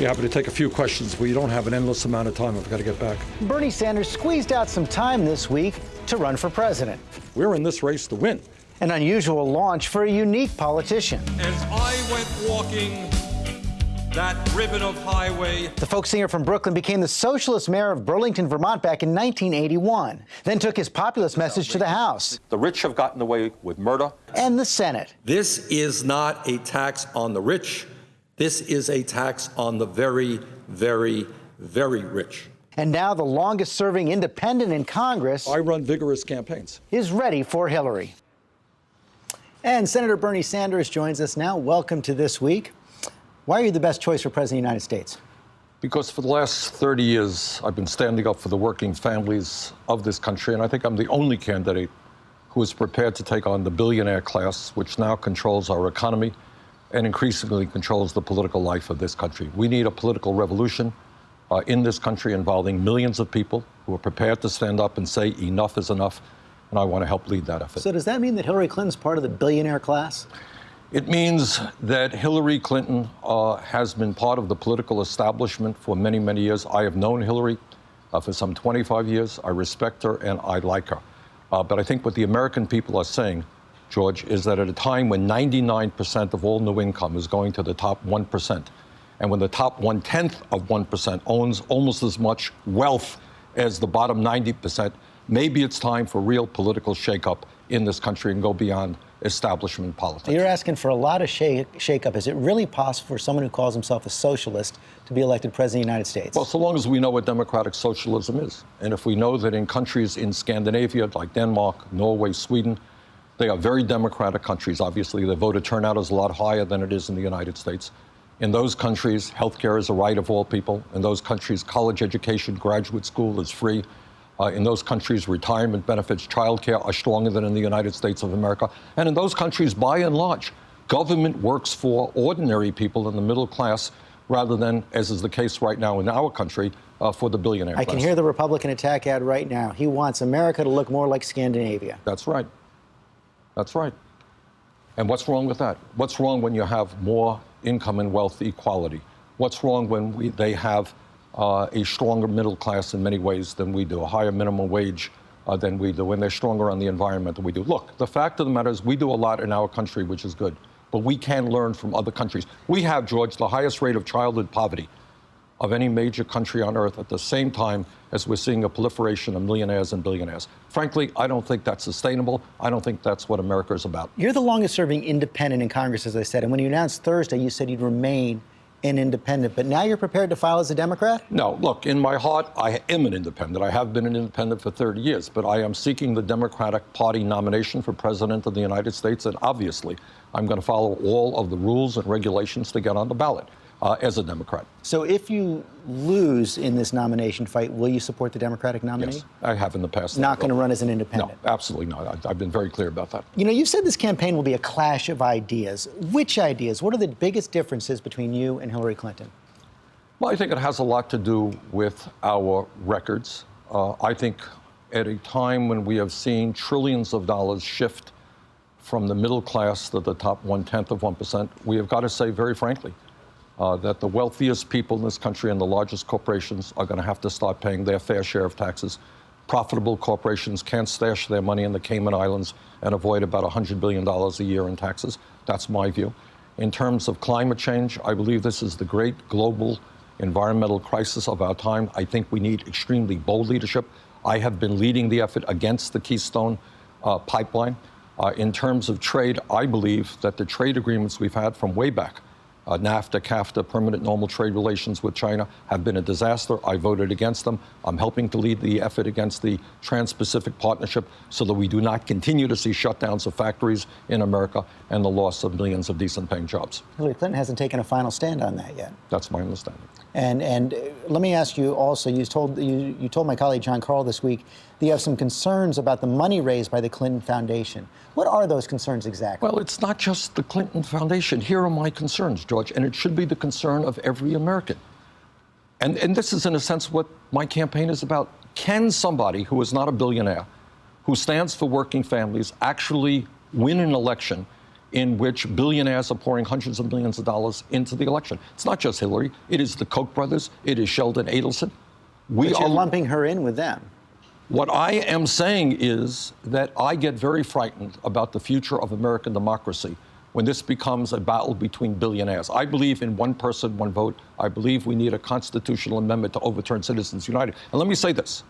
Be happy to take a few questions. We don't have an endless amount of time. I've got to get back. Bernie Sanders squeezed out some time this week to run for president. We're in this race to win. An unusual launch for a unique politician. As I went walking that ribbon of highway. The folk singer from Brooklyn became the socialist mayor of Burlington, Vermont back in 1981, then took his populist message to the House. The rich have gotten away with murder. And the Senate. This is not a tax on the rich. This is a tax on the very, very, very rich. And now the longest-serving independent in Congress. I run vigorous campaigns. Is ready for Hillary. And Senator Bernie Sanders joins us now. Welcome to This Week. Why are you the best choice for President of the United States? Because for the last 30 years, I've been standing up for the working families of this country, and I think I'm the only candidate who is prepared to take on the billionaire class, which now controls our economy and increasingly controls the political life of this country. We need a political revolution in this country involving millions of people who are prepared to stand up and say enough is enough, and I want to help lead that effort. So does that mean that Hillary Clinton's part of the billionaire class? It means that Hillary Clinton has been part of the political establishment for many, many years. I have known Hillary for some 25 years. I respect her and I like her. But I think what the American people are saying, George, is that at a time when 99% of all new income is going to the top 1%, and when the top 1/10 of 1% owns almost as much wealth as the bottom 90%, maybe it's time for real political shakeup in this country and go beyond establishment politics. You're asking for a lot of shakeup. Is it really possible for someone who calls himself a socialist to be elected president of the United States? Well, so long as we know what democratic socialism is. And if we know that in countries in Scandinavia, like Denmark, Norway, Sweden, they are very democratic countries. Obviously, the voter turnout is a lot higher than it is in the United States. In those countries, healthcare is a right of all people. In those countries, college education, graduate school is free. In those countries, retirement benefits, childcare are stronger than in the United States of America. And in those countries, by and large, government works for ordinary people in the middle class rather than, as is the case right now in our country, for the billionaire class. I can hear the Republican attack ad right now. He wants America to look more like Scandinavia. That's right. That's right. And what's wrong with that? What's wrong when you have more income and wealth equality? What's wrong when they have a stronger middle class in many ways than we do, a higher minimum wage than we do, and they're stronger on the environment than we do? Look, the fact of the matter is we do a lot in our country, which is good, but we can learn from other countries. We have, George, the highest rate of childhood poverty of any major country on earth at the same time as we're seeing a proliferation of millionaires and billionaires. Frankly, I don't think that's sustainable. I don't think that's what America is about. You're the longest-serving independent in Congress, as I said, and when you announced Thursday, you said you'd remain an independent, but now you're prepared to file as a Democrat? No, look, in my heart, I am an independent. I have been an independent for 30 years, but I am seeking the Democratic Party nomination for President of the United States, and obviously, I'm going to follow all of the rules and regulations to get on the ballot as a Democrat. So if you lose in this nomination fight, will you support the Democratic nominee? Yes, I have in the past. Not going to run as an independent? No, absolutely not. I've been very clear about that. You know, you said this campaign will be a clash of ideas. Which ideas? What are the biggest differences between you and Hillary Clinton? Well, I think it has a lot to do with our records. I think at a time when we have seen trillions of dollars shift from the middle class to the top 1/10 of 1%, we have got to say very frankly that the wealthiest people in this country and the largest corporations are going to have to start paying their fair share of taxes. Profitable corporations can't stash their money in the Cayman Islands and avoid about $100 billion a year in taxes. That's my view. In terms of climate change, I believe this is the great global environmental crisis of our time. I think we need extremely bold leadership. I have been leading the effort against the Keystone pipeline. In terms of trade, I believe that the trade agreements we've had from way back, NAFTA, CAFTA, permanent normal trade relations with China, have been a disaster. I voted against them. I'm helping to lead the effort against the Trans-Pacific Partnership so that we do not continue to see shutdowns of factories in America and the loss of millions of decent-paying jobs. Hillary Clinton hasn't taken a final stand on that yet. That's my understanding. And let me ask you also, you told my colleague John Carl this week that you have some concerns about the money raised by the Clinton Foundation. What are those concerns exactly? Well, it's not just the Clinton Foundation. Here are my concerns, George, and it should be the concern of every American. And this is, in a sense, what my campaign is about. Can somebody who is not a billionaire, who stands for working families, actually win an election in which billionaires are pouring hundreds of millions of dollars into the election. It's not just Hillary. It is the Koch brothers. It is Sheldon Adelson. But you're lumping her in with them. What I am saying is that I get very frightened about the future of American democracy when this becomes a battle between billionaires. I believe in one person, one vote. I believe we need a constitutional amendment to overturn Citizens United. And let me say this.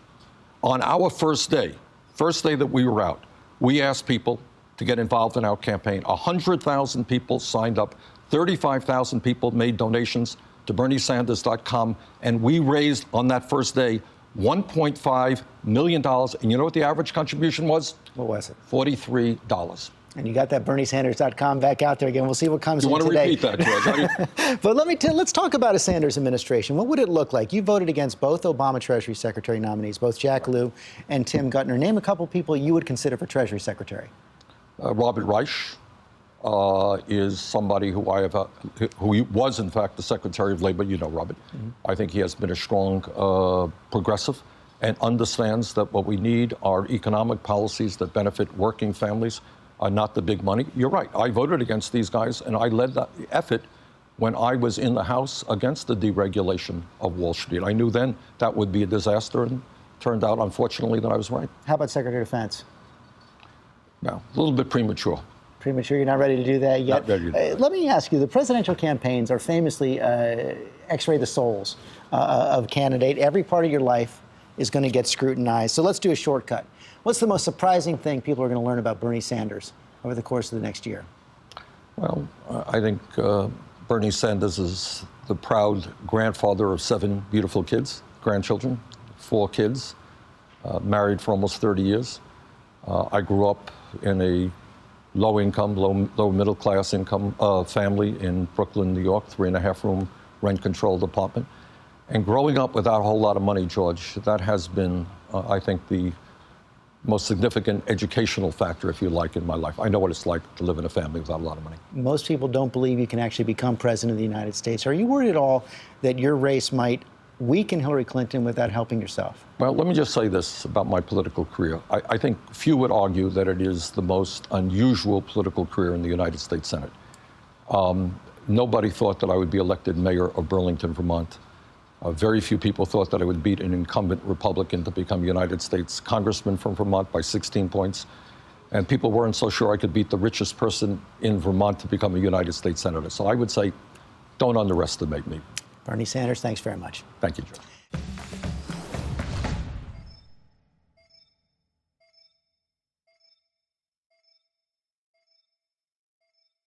On our first day that we were out, we asked people to get involved in our campaign. 100,000 people signed up. 35,000 people made donations to BernieSanders.com. And we raised on that first day $1.5 million. And you know what the average contribution was? What was it? $43. And you got that BernieSanders.com back out there again. We'll see what comes in today. You want to repeat that, George? But let's talk about a Sanders administration. What would it look like? You voted against both Obama Treasury Secretary nominees, both Jack Lew and Tim Gutner. Name a couple people you would consider for Treasury Secretary. Robert Reich is somebody who who was, in fact, the Secretary of Labor. You know Robert. Mm-hmm. I think he has been a strong progressive and understands that what we need are economic policies that benefit working families, not the big money. You're right. I voted against these guys, and I led that effort when I was in the House against the deregulation of Wall Street. I knew then that would be a disaster, and turned out, unfortunately, that I was right. How about Secretary of Defense? No, a little bit premature. Premature? You're not ready to do that yet? Not ready to do that. Let me ask you, the presidential campaigns are famously x-ray the souls of candidate. Every part of your life is going to get scrutinized. So let's do a shortcut. What's the most surprising thing people are going to learn about Bernie Sanders over the course of the next year? Well, I think Bernie Sanders is the proud grandfather of 7 beautiful kids, grandchildren, 4 kids, married for almost 30 years. I grew up in a low-income, low middle-class income family in Brooklyn, New York, 3.5-room rent-controlled apartment. And growing up without a whole lot of money, George, that has been, I think, the most significant educational factor, if you like, in my life. I know what it's like to live in a family without a lot of money. Most people don't believe you can actually become president of the United States. Are you worried at all that your race might weaken Hillary Clinton without helping yourself? Well, let me just say this about my political career. I think few would argue that it is the most unusual political career in the United States Senate. Nobody thought that I would be elected mayor of Burlington, Vermont. Very few people thought that I would beat an incumbent Republican to become United States Congressman from Vermont by 16 points. And people weren't so sure I could beat the richest person in Vermont to become a United States Senator. So I would say, don't underestimate me. Bernie Sanders, thanks very much. Thank you, Joe.